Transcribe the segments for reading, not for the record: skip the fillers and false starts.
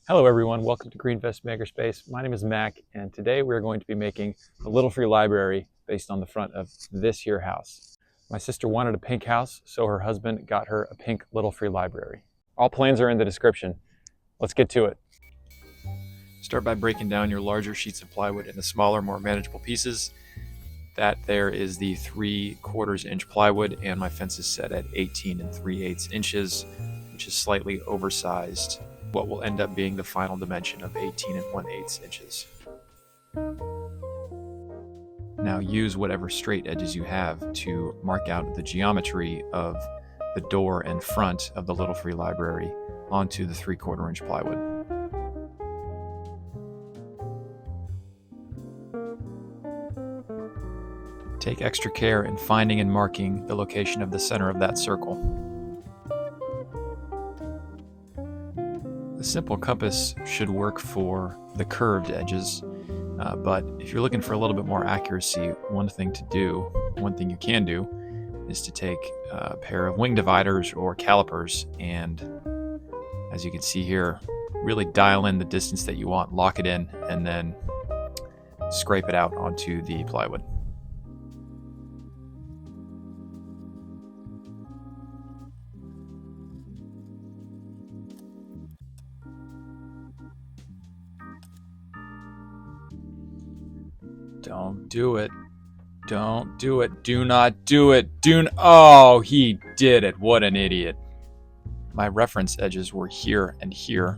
Hello everyone, welcome to Greenvest Makerspace. My name is Mac, and today we're going to be making a little free library based on the front of this here house. My sister wanted a pink house, so her husband got her a pink little free library. All plans are in the description. Let's get to it. Start by breaking down your larger sheets of plywood into smaller, more manageable pieces. That there is the 3/4 inch plywood, and my fence is set at 18 3/8 inches, which is slightly oversized. What will end up being the final dimension of 18 1/8 inches. Now use whatever straight edges you have to mark out the geometry of the door and front of the little free library onto the 3/4 inch plywood. Take extra care in finding and marking the location of the center of that circle. The simple compass should work for the curved edges, but if you're looking for a little bit more accuracy, one thing you can do, is to take a pair of wing dividers or calipers and, as you can see here, really dial in the distance that you want, lock it in, and then scrape it out onto the plywood. Don't do it. Don't do it. Do not do it. Oh, he did it. What an idiot. My reference edges were here and here.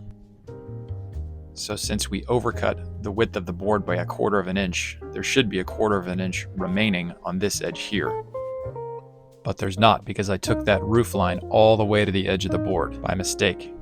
So since we overcut the width of the board by 1/4 inch, there should be 1/4 inch remaining on this edge here. But there's not, because I took that roof line all the way to the edge of the board by mistake.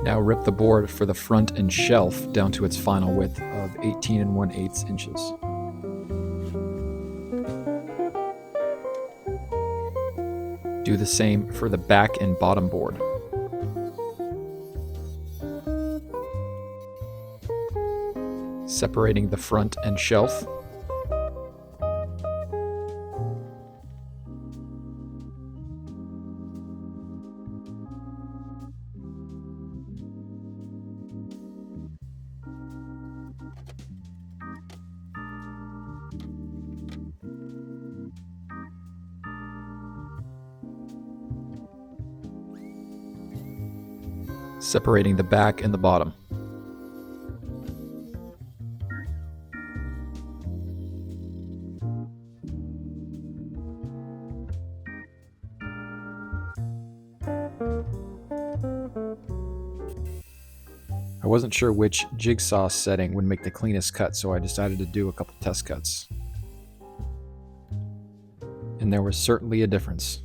Now rip the board for the front and shelf down to its final width of 18 1/8 inches. Do the same for the back and bottom board. Separating the front and shelf. Separating the back and the bottom. I wasn't sure which jigsaw setting would make the cleanest cut, so I decided to do a couple test cuts. And there was certainly a difference.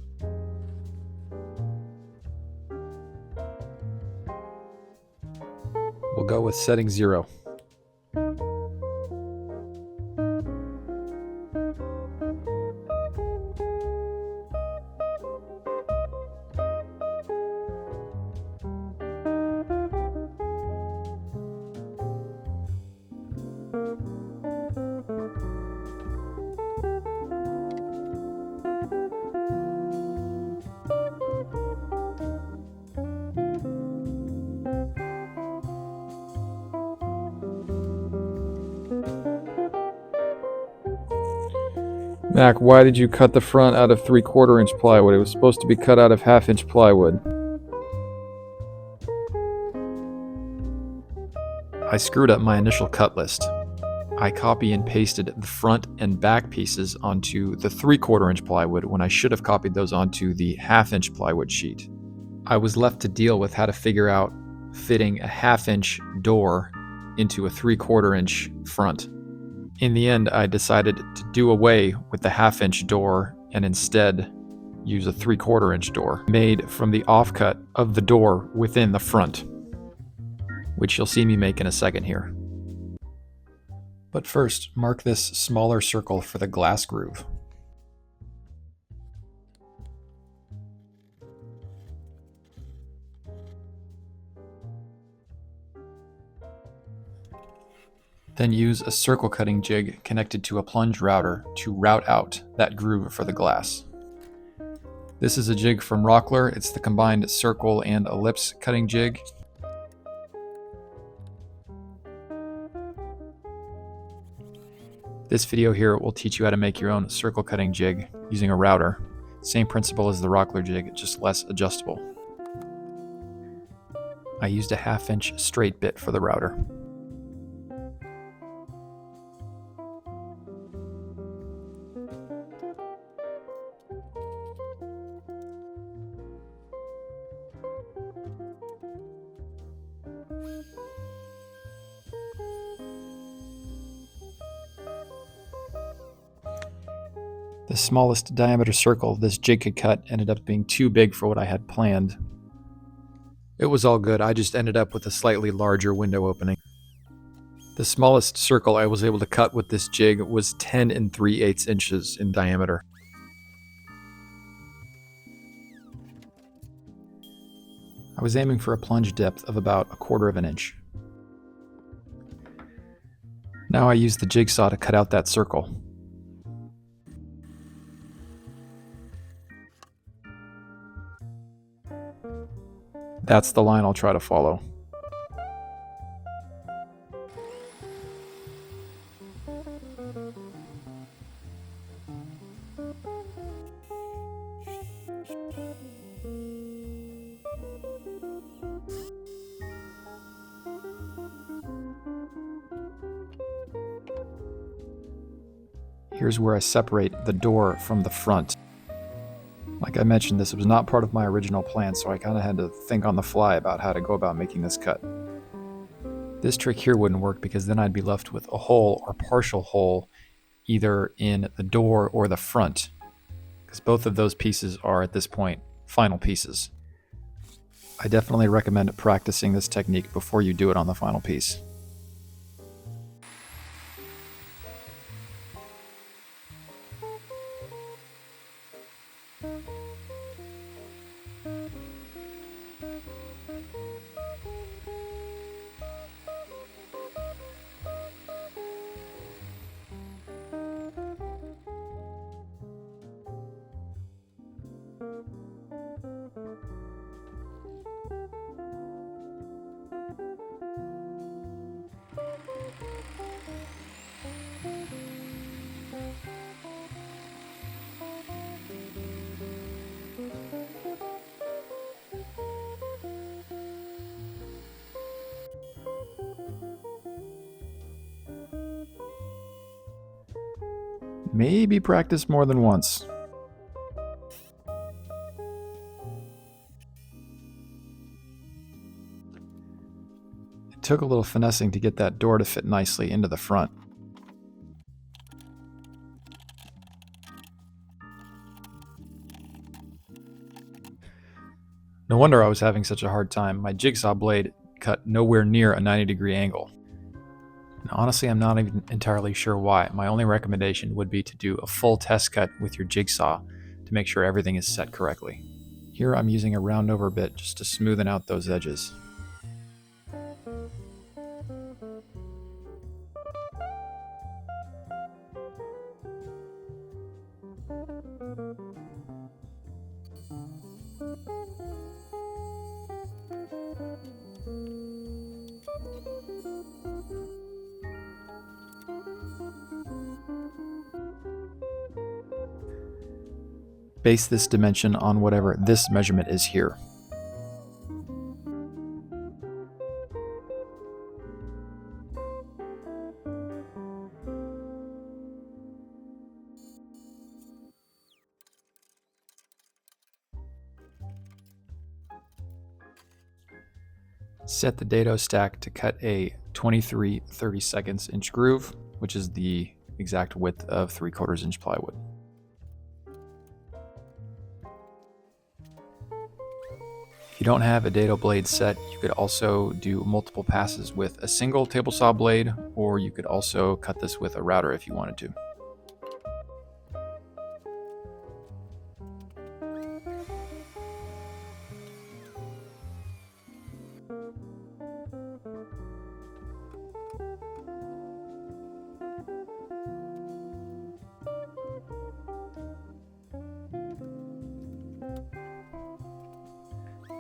We'll go with setting 0. Mac, why did you cut the front out of 3/4 inch plywood? It was supposed to be cut out of 1/2 inch plywood. I screwed up my initial cut list. I copy and pasted the front and back pieces onto the 3/4 inch plywood when I should have copied those onto the 1/2 inch plywood sheet. I was left to deal with how to figure out fitting a 1/2 inch door into a 3/4 inch front. In the end, I decided to do away with the 1/2 inch door and instead use a 3/4 inch door made from the offcut of the door within the front, which you'll see me make in a second here. But first, mark this smaller circle for the glass groove. Then use a circle cutting jig connected to a plunge router to route out that groove for the glass. This is a jig from Rockler. It's the combined circle and ellipse cutting jig. This video here will teach you how to make your own circle cutting jig using a router. Same principle as the Rockler jig, just less adjustable. I used a 1/2 inch straight bit for the router. The smallest diameter circle this jig could cut ended up being too big for what I had planned. It was all good, I just ended up with a slightly larger window opening. The smallest circle I was able to cut with this jig was 10 3/8 inches in diameter. I was aiming for a plunge depth of about 1/4 of an inch. Now I use the jigsaw to cut out that circle. That's the line I'll try to follow. Here's where I separate the door from the front. Like I mentioned, this was not part of my original plan, so I kind of had to think on the fly about how to go about making this cut. This trick here wouldn't work because then I'd be left with a hole or partial hole either in the door or the front, because both of those pieces are at this point final pieces. I definitely recommend practicing this technique before you do it on the final piece. Maybe practice more than once. It took a little finessing to get that door to fit nicely into the front. No wonder I was having such a hard time. My jigsaw blade cut nowhere near a 90-degree angle. And honestly, I'm not even entirely sure why. My only recommendation would be to do a full test cut with your jigsaw to make sure everything is set correctly. Here I'm using a round over bit just to smoothen out those edges. Base this dimension on whatever this measurement is here. Set the dado stack to cut a 23/32 inch groove, which is the exact width of 3/4 inch plywood. If you don't have a dado blade set, you could also do multiple passes with a single table saw blade, or you could also cut this with a router if you wanted to.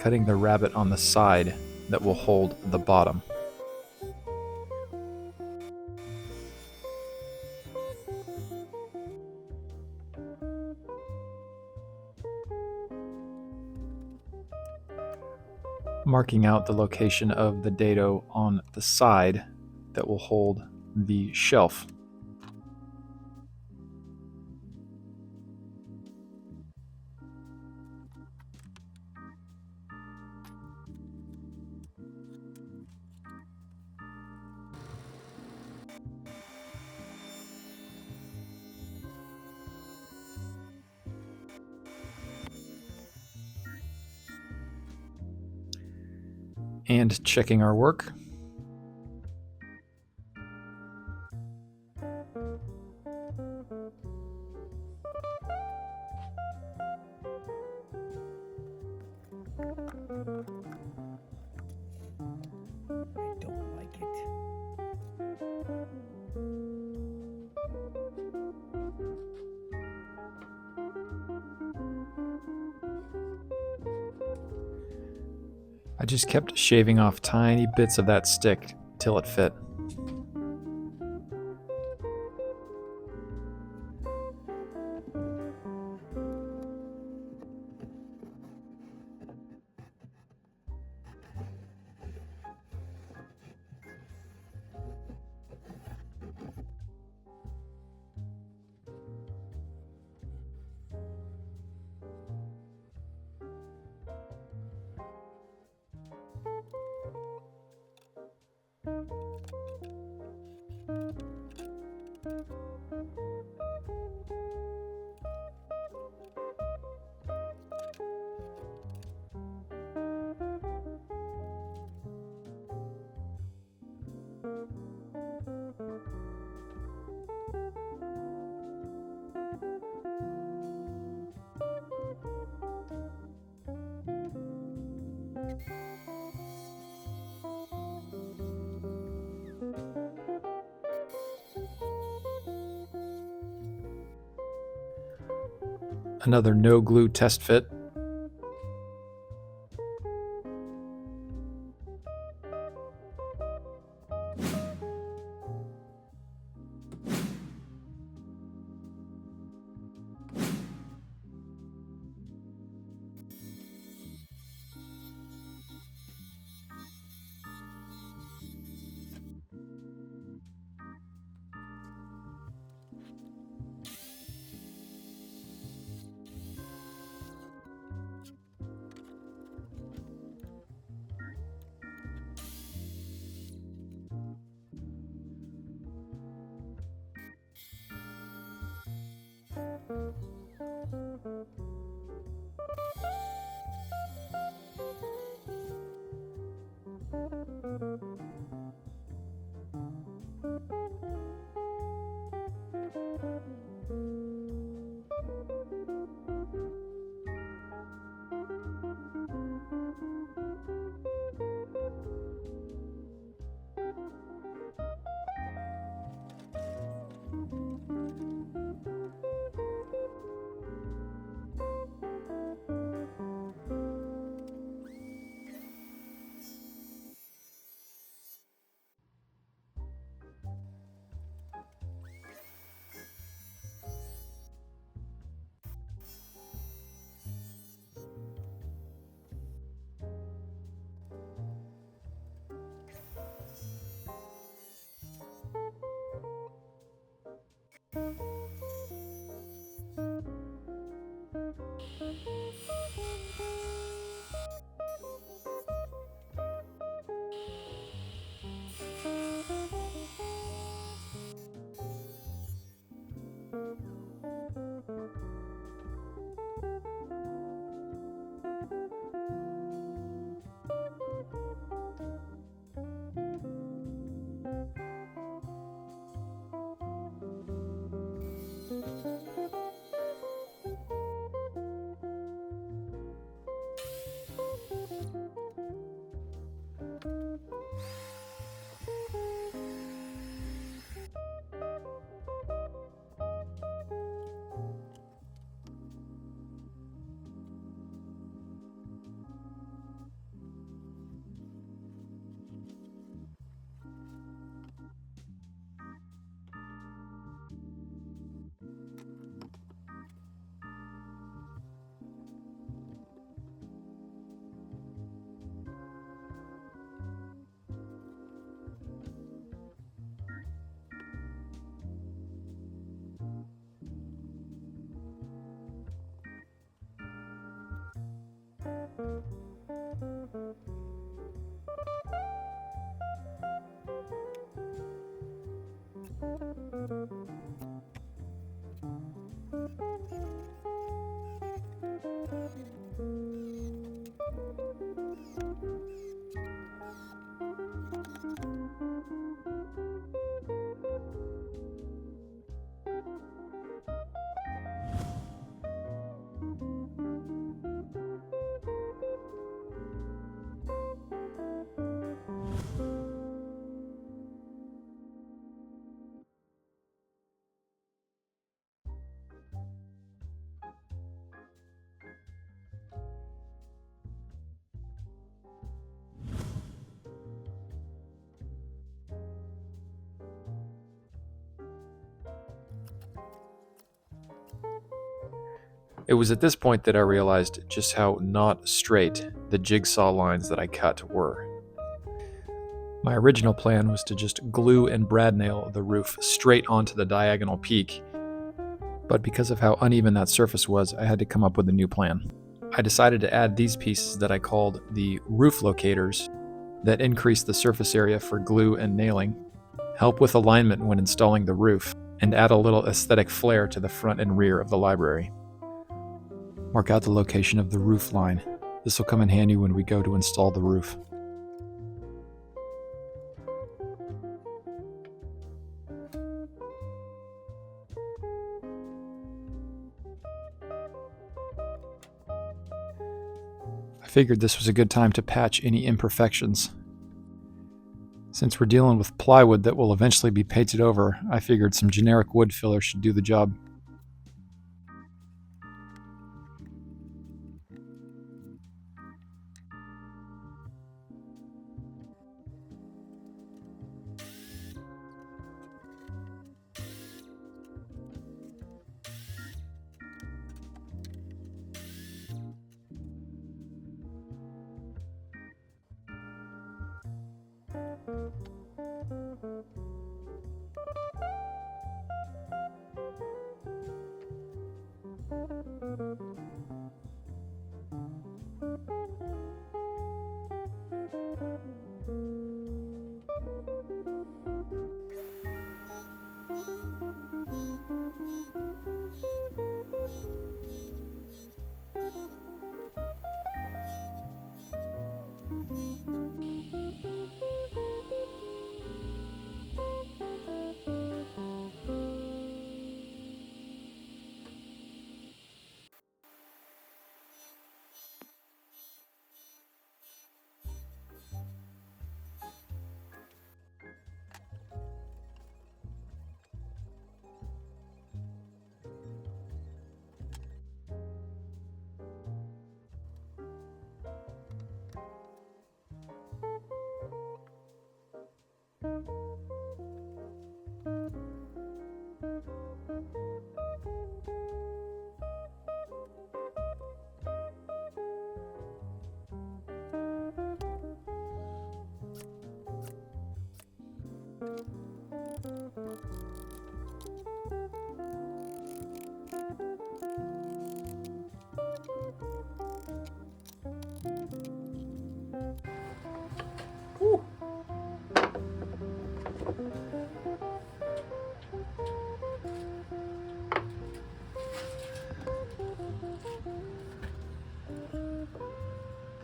cutting the rabbet on the side that will hold the bottom. Marking out the location of the dado on the side that will hold the shelf. And checking our work. I don't like it. I just kept shaving off tiny bits of that stick till it fit. Another no glue test fit. It was at this point that I realized just how not straight the jigsaw lines that I cut were. My original plan was to just glue and brad nail the roof straight onto the diagonal peak, but because of how uneven that surface was, I had to come up with a new plan. I decided to add these pieces that I called the roof locators that increase the surface area for glue and nailing, help with alignment when installing the roof, and add a little aesthetic flair to the front and rear of the library. Mark out the location of the roof line. This will come in handy when we go to install the roof. I figured this was a good time to patch any imperfections. Since we're dealing with plywood that will eventually be painted over, I figured some generic wood filler should do the job.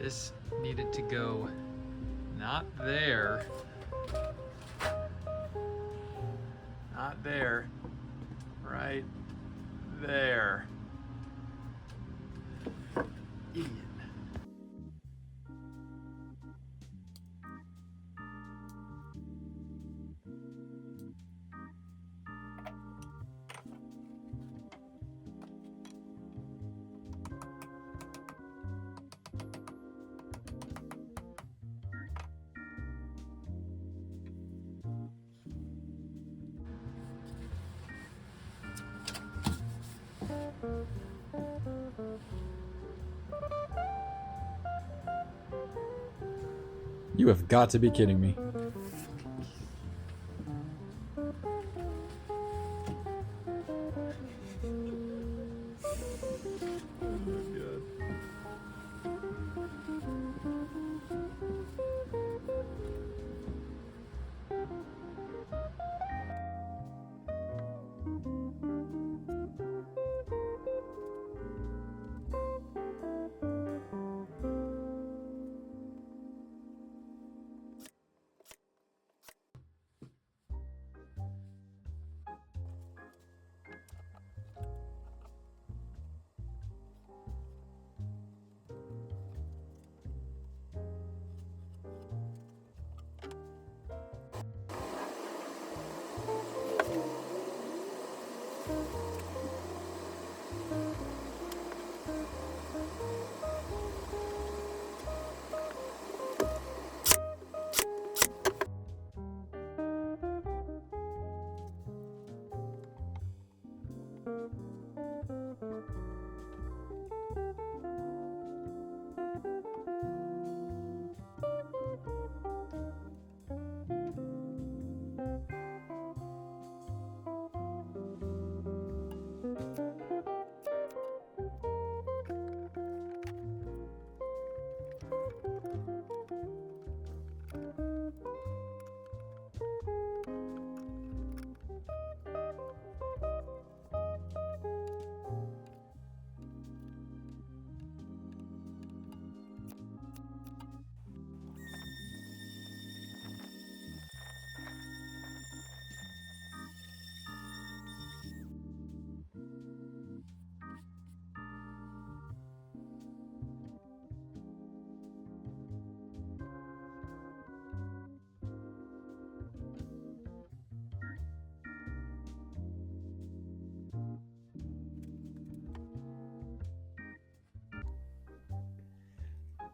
This needed to go not there, not there, right there. Idiot. You have got to be kidding me.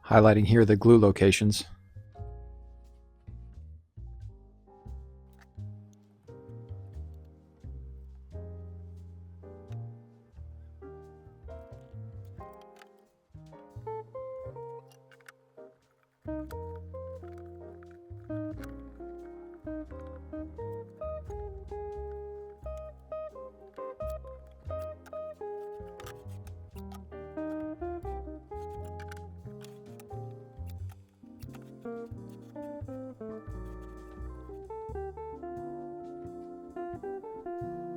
Highlighting here the glue locations.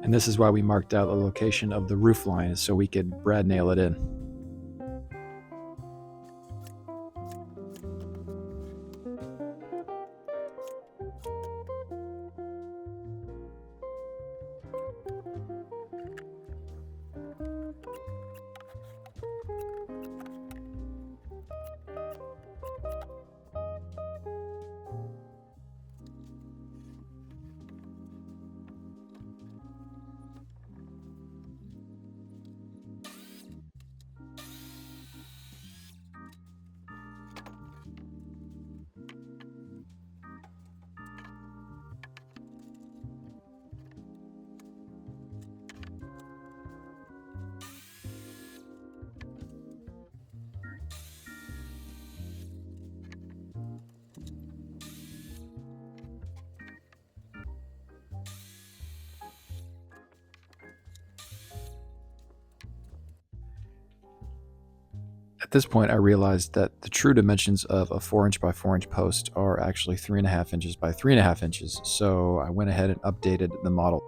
And this is why we marked out the location of the roof line, so we could brad nail it in. At this point, I realized that the true dimensions of a 4-inch by 4-inch post are actually 3.5 inches by 3.5 inches, so I went ahead and updated the model.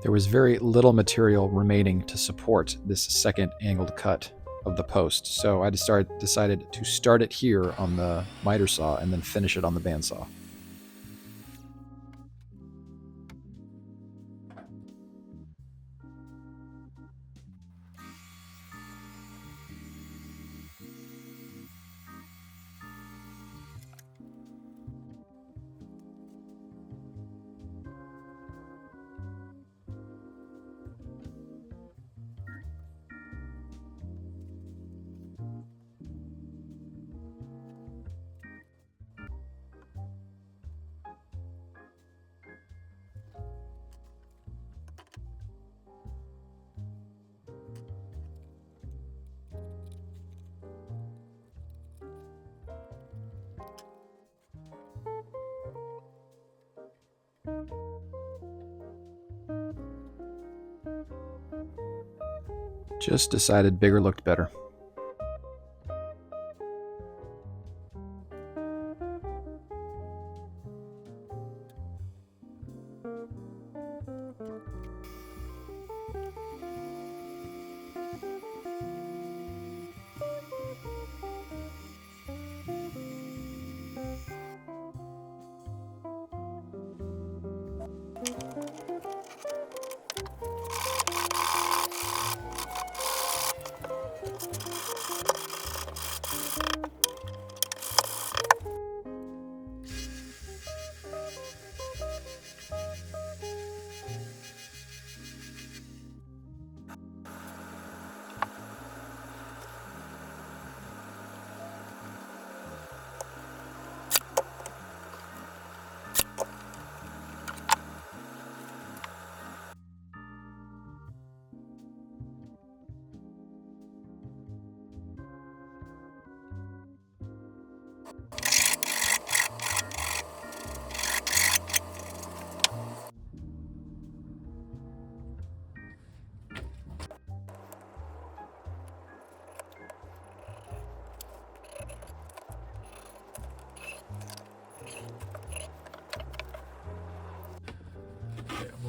There was very little material remaining to support this second angled cut of the post, so I decided to start it here on the miter saw and then finish it on the bandsaw. Just decided bigger looked better.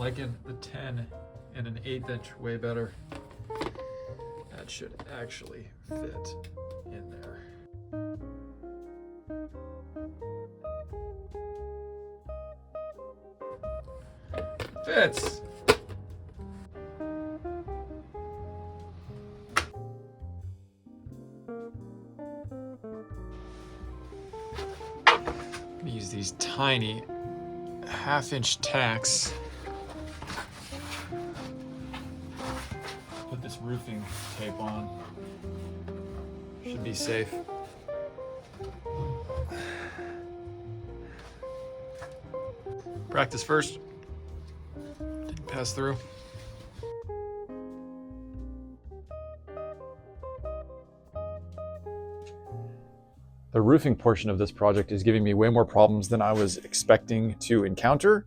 liking the 10 and an 1/8 inch way better. That should actually fit in there. Fits! Use these tiny 1/2 inch tacks. Put this roofing tape on. Should be safe. Practice first. Didn't pass through. The roofing portion of this project is giving me way more problems than I was expecting to encounter.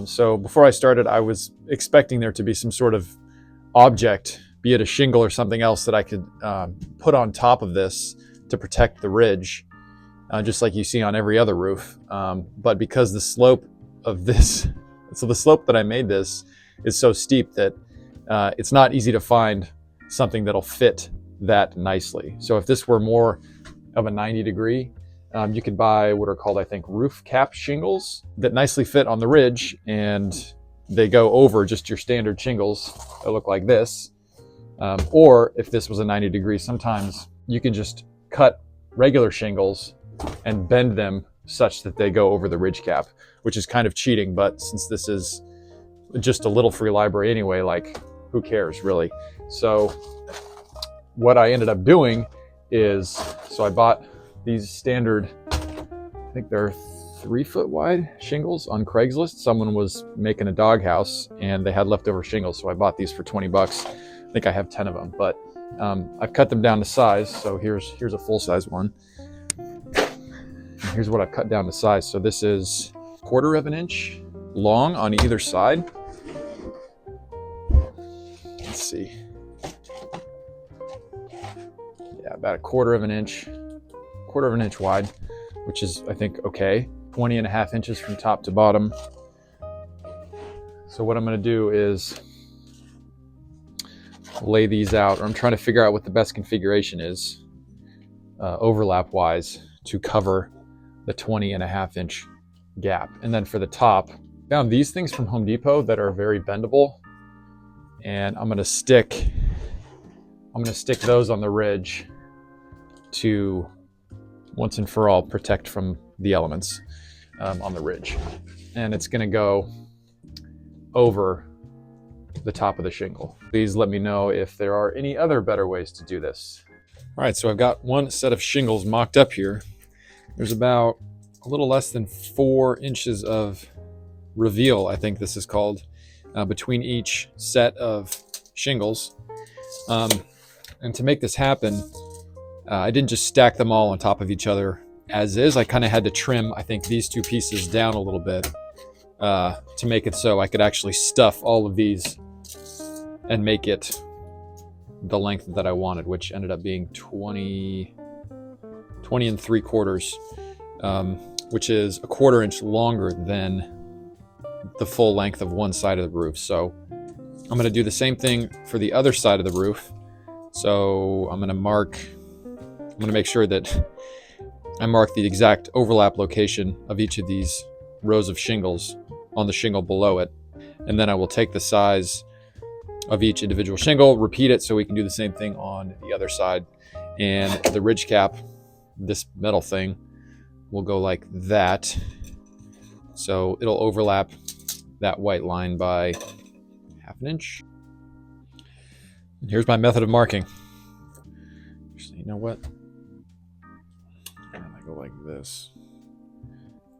So before I started, I was expecting there to be some sort of object, be it a shingle or something else that I could put on top of this to protect the ridge, just like you see on every other roof. But because the slope of this, so the slope that I made this is so steep that it's not easy to find something that'll fit that nicely. So if this were more of a 90 degree, you could buy what are called, I think, roof cap shingles that nicely fit on the ridge, and they go over just your standard shingles that look like this. Or if this was a 90 degree, sometimes you can just cut regular shingles and bend them such that they go over the ridge cap, which is kind of cheating, but since this is just a little free library anyway, like, who cares really? So what I ended up doing is, so I bought these standard, I think they're 3 foot wide shingles on Craigslist. Someone was making a doghouse and they had leftover shingles, so I bought these for 20 bucks. I think I have 10 of them, but I've cut them down to size. So here's a full size one. And here's what I've cut down to size. So this is 1/4 of an inch long on either side. Let's see. Yeah, about 1/4 of an inch wide, which is, I think, okay. 20.5 inches from top to bottom. So what I'm going to do is lay these out, or I'm trying to figure out what the best configuration is, overlap wise, to cover the 20.5 inch gap. And then for the top, found these things from Home Depot that are very bendable, and I'm going to stick those on the ridge to once and for all protect from the elements on the ridge. And it's going to go over the top of the shingle. Please let me know if there are any other better ways to do this. All right, so I've got one set of shingles mocked up here. There's about a little less than 4 inches of reveal, I think this is called, between each set of shingles. And to make this happen, I didn't just stack them all on top of each other as is. I kind of had to trim, I think, these 2 pieces down a little bit to make it so I could actually stuff all of these and make it the length that I wanted, which ended up being 20 3/4, which is 1/4 inch longer than the full length of one side of the roof. So I'm going to do the same thing for the other side of the roof. So I'm going to make sure that I mark the exact overlap location of each of these rows of shingles on the shingle below it. And then I will take the size of each individual shingle, repeat it so we can do the same thing on the other side. And the ridge cap, this metal thing, will go like that. So it'll overlap that white line by 1/2 inch. And here's my method of marking. Actually, you know what? I go like this,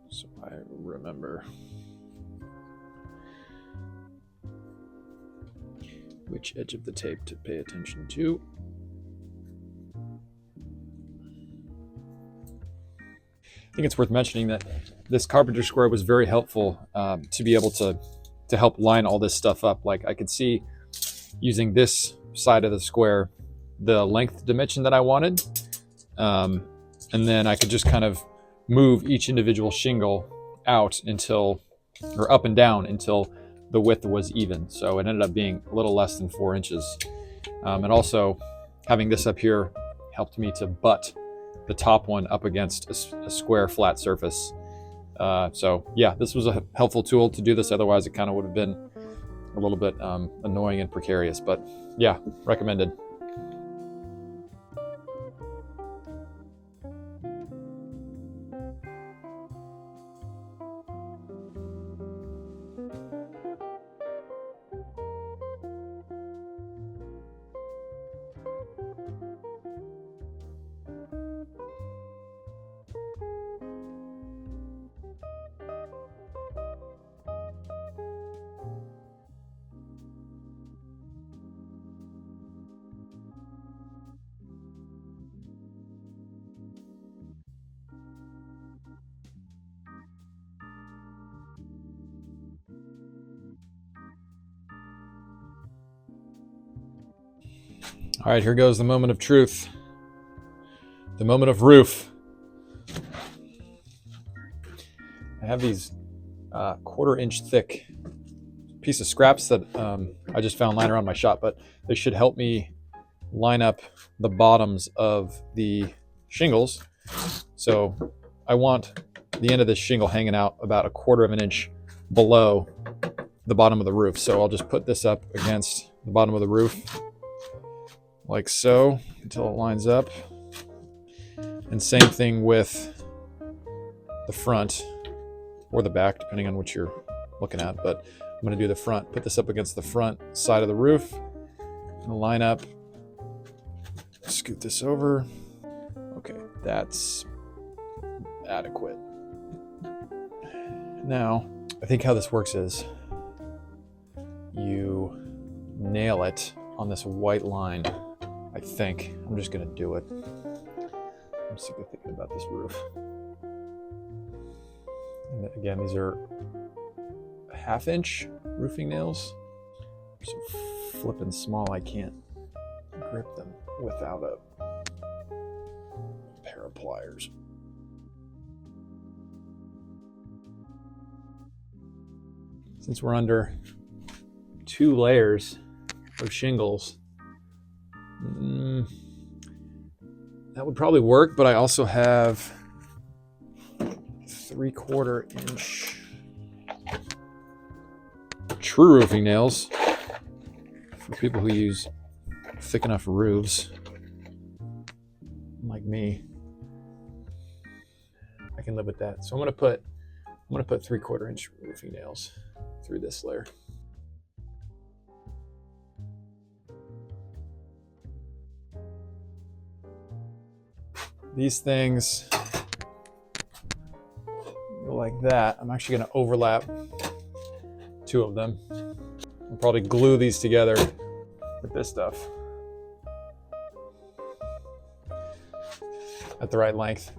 so I remember which edge of the tape to pay attention to. I think it's worth mentioning that this carpenter square was very helpful to be able to help line all this stuff up. Like, I could see using this side of the square the length dimension that I wanted, and then I could just kind of move each individual shingle out until, or up and down until the width was even. So it ended up being a little less than 4 inches. And also having this up here helped me to butt the top one up against a square flat surface. So yeah, this was a helpful tool to do this. Otherwise it kind of would have been a little bit annoying and precarious, but yeah, recommended. All right, here goes the moment of truth. The moment of roof. I have these 1/4 inch thick piece of scraps that I just found lying around my shop, but they should help me line up the bottoms of the shingles. So I want the end of this shingle hanging out about 1/4 of an inch below the bottom of the roof. So I'll just put this up against the bottom of the roof like so until it lines up. And same thing with the front or the back, depending on what you're looking at. But I'm going to do the front, put this up against the front side of the roof and line up. Scoot this over. Okay, that's adequate. Now, I think how this works is you nail it on this white line. I think. I'm just going to do it. I'm sick of thinking about this roof. And again, these are 1/2 inch roofing nails. They're so flippin' small I can't grip them without a pair of pliers. Since we're under 2 layers of shingles, that would probably work, but I also have 3/4 inch true roofing nails for people who use thick enough roofs like me. I can live with that. So I'm gonna put 3/4 inch roofing nails through this layer. These things go like that. I'm actually going to overlap 2 of them. I'll probably glue these together with this stuff at the right length.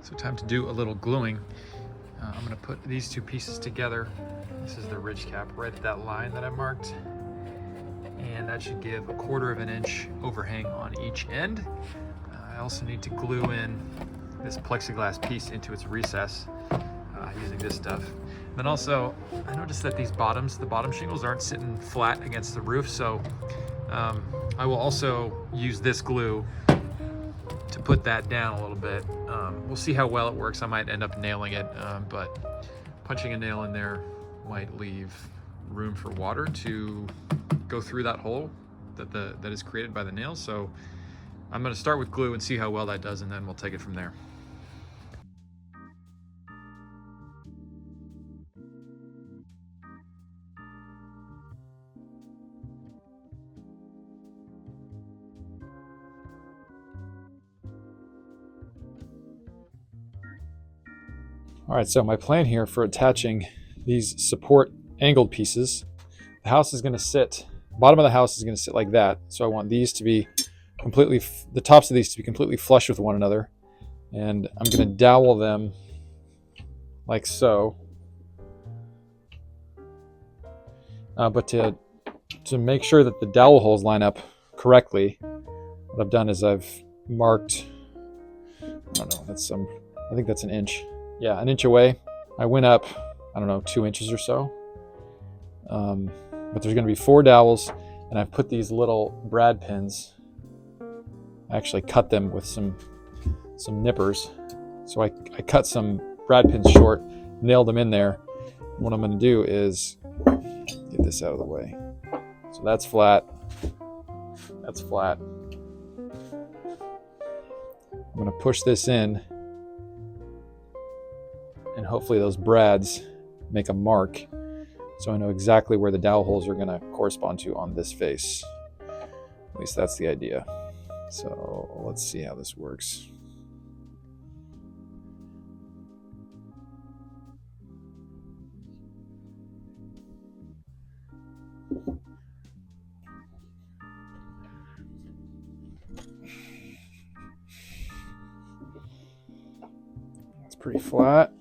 So time to do a little gluing. I'm going to put these 2 pieces together. This is the ridge cap right at that line that I marked. And that should give 1/4 of an inch overhang on each end. I also need to glue in this plexiglass piece into its recess using this stuff. Then also, I noticed that the bottom shingles aren't sitting flat against the roof, so I will also use this glue to put that down a little bit. We'll see how well it works. I might end up nailing it, but punching a nail in there might leave room for water to go through that hole that is created by the nail. So I'm going to start with glue and see how well that does, and then we'll take it from there. All right, so my plan here for attaching these support angled pieces, the house is going to sit, bottom of the house is going to sit like that. So I want these to be completely, the tops of these to be completely flush with one another. And I'm going to dowel them like so. But to make sure that the dowel holes line up correctly, what I've done is I've marked, I don't know, I think that's an inch. Yeah, an inch away. I went up, I don't know, 2 inches or so. But there's going to be 4 dowels, and I've put these little brad pins. I actually cut them with some nippers. So I cut some brad pins short, nailed them in there. What I'm going to do is get this out of the way. So that's flat. That's flat. I'm going to push this in, and hopefully those brads make a mark so I know exactly where the dowel holes are going to correspond to on this face. At least that's the idea. So let's see how this works. It's pretty flat.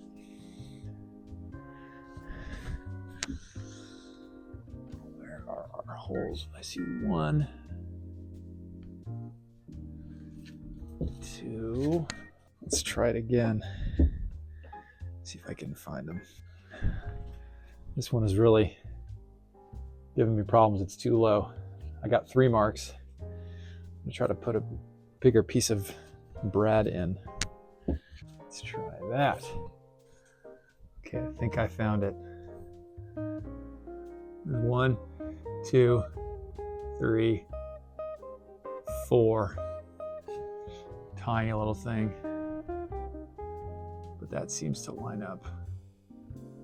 Where are our holes? I see 1, 2. Let's try it again. See if I can find them. This one is really giving me problems. It's too low. I got 3 marks. I'm gonna try to put a bigger piece of brad in. Let's try that. Okay, I think I found it. 1, 2, 3, 4. Tiny little thing. But that seems to line up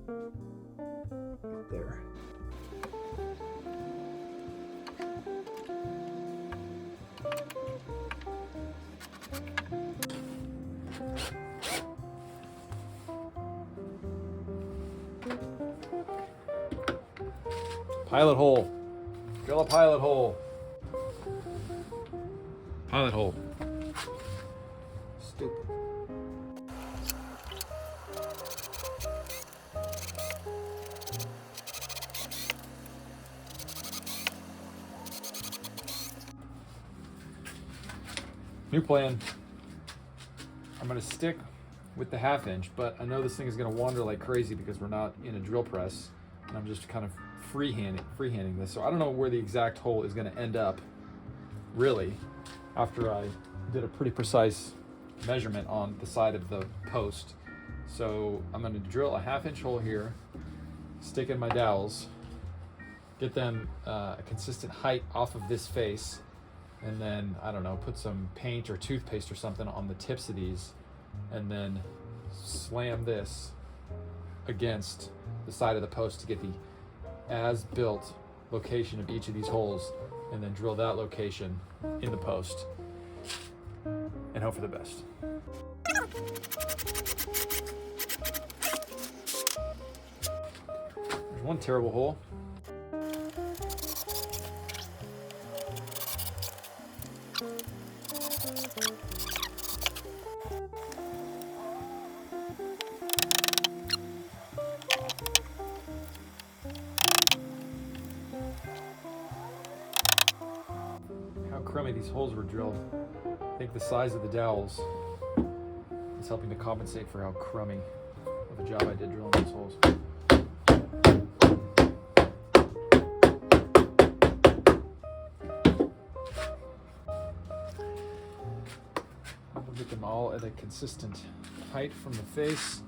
right there. Pilot hole. Drill a pilot hole. Pilot hole. Stupid. New plan. I'm going to stick with the 1/2 inch, but I know this thing is going to wander like crazy because we're not in a drill press, and I'm just kind of freehanding this. So I don't know where the exact hole is going to end up, really, after I did a pretty precise measurement on the side of the post. So I'm going to drill a 1/2 inch hole here, stick in my dowels, get them a consistent height off of this face, and then, I don't know, put some paint or toothpaste or something on the tips of these, and then slam this against the side of the post to get the as-built location of each of these holes, and then drill that location in the post and hope for the best. There's one terrible hole. How crummy these holes were drilled. I think the size of the dowels is helping to compensate for how crummy of a job I did drilling those holes. I'll get them all at a consistent height from the face.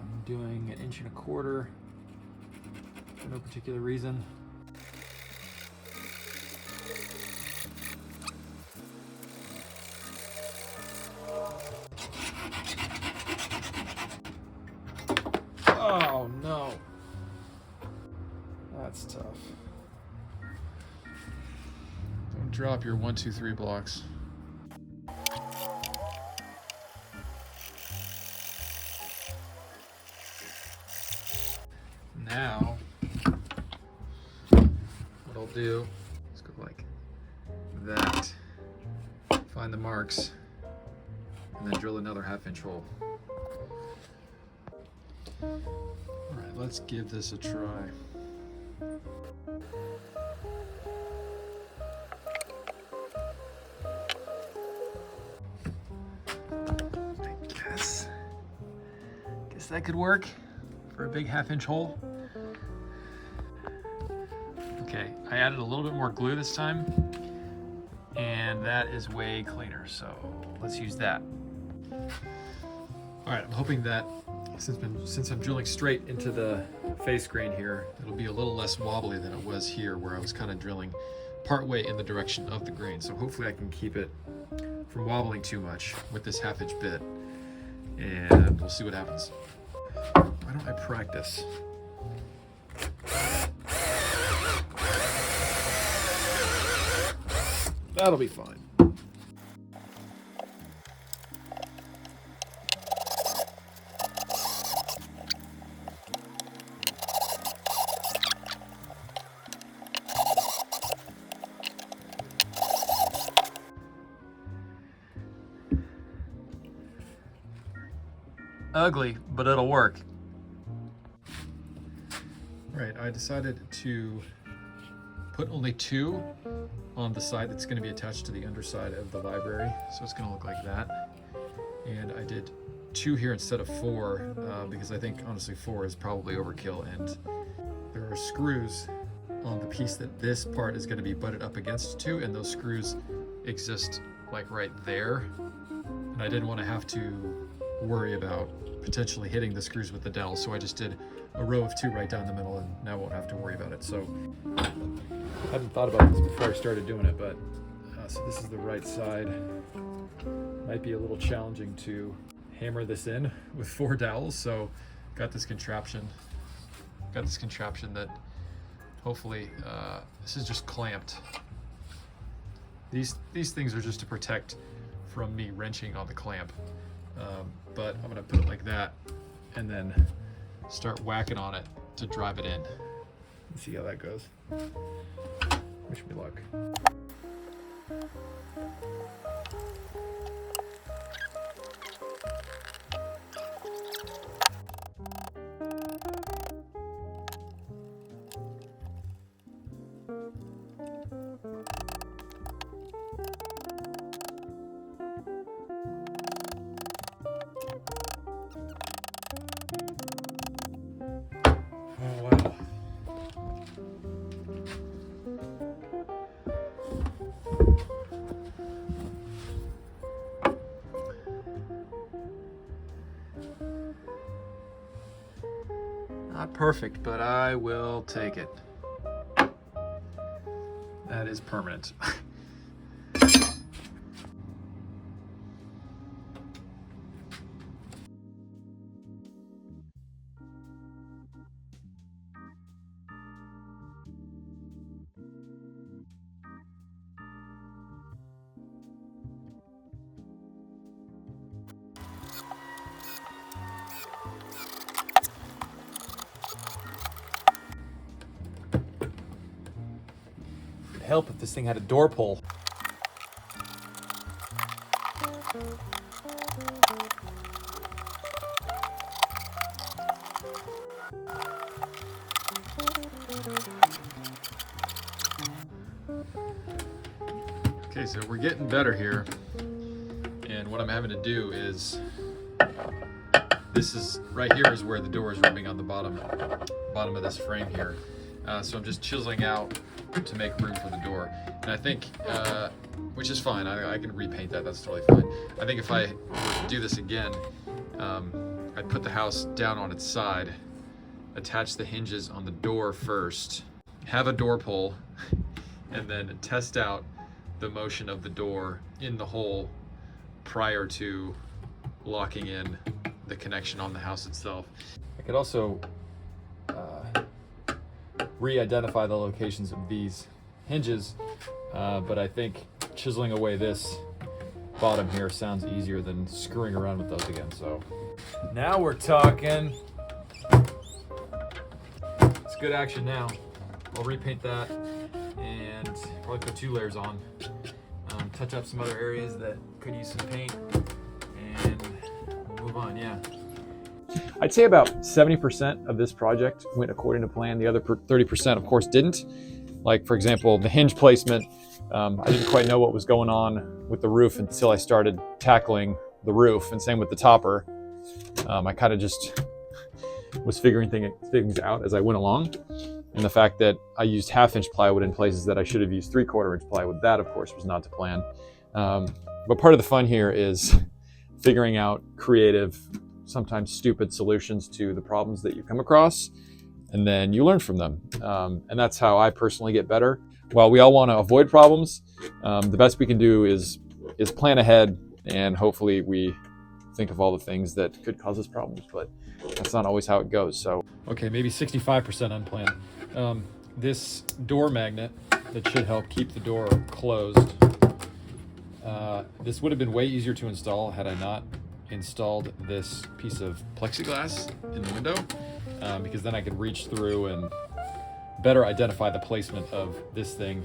I'm doing 1 1/4 inches for no particular reason. Oh no, that's tough. Don't drop your 1, 2, 3 blocks. Now, what I'll do is go like that, find the marks, and then drill another 1/2 inch hole. All right, let's give this a try. I guess that could work for a big 1/2 inch hole. Okay, I added a little bit more glue this time, and that is way cleaner, so let's use that. All right, I'm hoping that since I'm drilling straight into the face grain here, it'll be a little less wobbly than it was here, where I was kind of drilling partway in the direction of the grain. So hopefully I can keep it from wobbling too much with this 1/2 inch bit, and we'll see what happens. Why don't I practice? That'll be fine. Ugly, but it'll work. Right, I decided to put only 2 on the side that's going to be attached to the underside of the library, so it's going to look like that. And I did 2 here instead of 4 because I think honestly 4 is probably overkill, and there are screws on the piece that this part is going to be butted up against too, and those screws exist like right there, and I didn't want to have to worry about potentially hitting the screws with the dowel, so I just did a row of 2 right down the middle, and now I won't have to worry about it. So I hadn't thought about this before I started doing it, but so this is the right side. Might be a little challenging to hammer this in with 4 dowels, so got this contraption that hopefully this is just clamped. These things are just to protect from me wrenching on the clamp, but I'm gonna put it like that and then start whacking on it to drive it in. Let's see how that goes. Wish me luck. Oh wow. Not perfect, but I will take it. That is permanent. It'd help if this thing had a door pull. Okay, so we're getting better here, and what I'm having to do is, this is right here is where the door is rubbing on the bottom of this frame here. So I'm just chiseling out to make room for the door, and I think, which is fine, I can repaint that, that's totally fine. I think if I were to do this again, I'd put the house down on its side, attach the hinges on the door first, have a door pull, and then test out the motion of the door in the hole prior to locking in the connection on the house itself. I could also re-identify the locations of these hinges, but I think chiseling away this bottom here sounds easier than screwing around with those again. So now we're talking. It's good action now. I'll repaint that and probably put 2 layers on, touch up some other areas that could use some paint, and we'll move on. Yeah, I'd say about 70% of this project went according to plan. The other 30% of course didn't. Like for example, the hinge placement, I didn't quite know what was going on with the roof until I started tackling the roof, and same with the topper. I kind of just was figuring things out as I went along, And the fact that I used 1/2-inch plywood in places that I should have used 3/4-inch plywood, that of course was not the plan. But part of the fun here is figuring out creative, sometimes stupid solutions to the problems that you come across, and then you learn from them. And that's how I personally get better. While we all want to avoid problems, the best we can do is plan ahead, and hopefully we think of all the things that could cause us problems, but that's not always how it goes. So, okay, maybe 65% unplanned. This door magnet that should help keep the door closed. This would have been way easier to install had I not installed this piece of plexiglass in the window, because then I could reach through and better identify the placement of this thing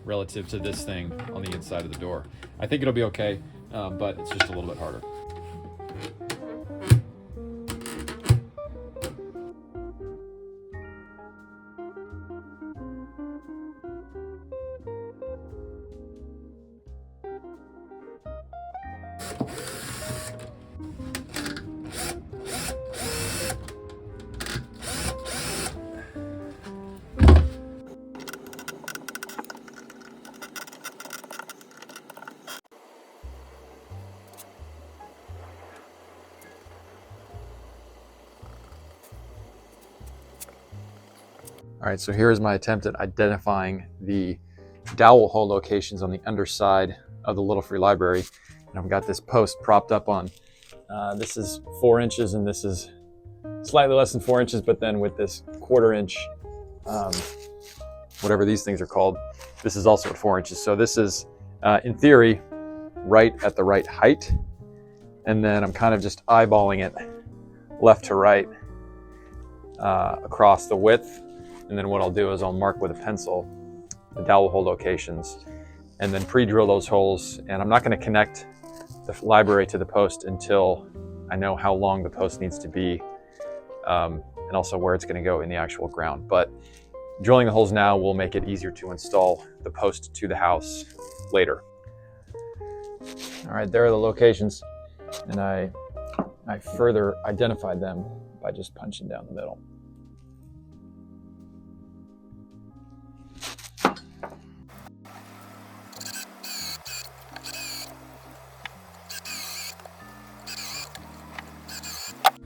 relative to this thing on the inside of the door. I think it'll be okay, but it's just a little bit harder. All right, so here is my attempt at identifying the dowel hole locations on the underside of the Little Free Library. And I've got this post propped up on, this is 4 inches and this is slightly less than 4 inches, but then with this 1/4 inch, whatever these things are called, this is also at 4 inches. So this is, in theory, right at the right height. And then I'm kind of just eyeballing it left to right across the width. And then what I'll do is I'll mark with a pencil the dowel hole locations and then pre-drill those holes. And I'm not going to connect the library to the post until I know how long the post needs to be, and also where it's going to go in the actual ground. But drilling the holes now will make it easier to install the post to the house later. All right, there are the locations. And I further identified them by just punching down the middle.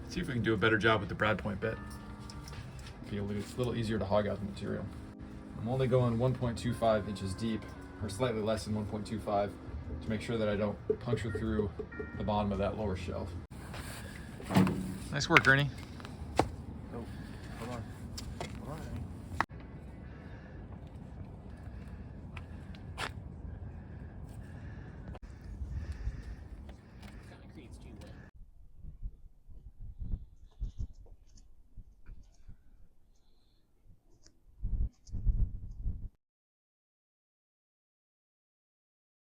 See if we can do a better job with the brad point bit. It's a little easier to hog out the material. I'm only going 1.25 inches deep, or slightly less than 1.25, to make sure that I don't puncture through the bottom of that lower shelf. Nice work, Ernie.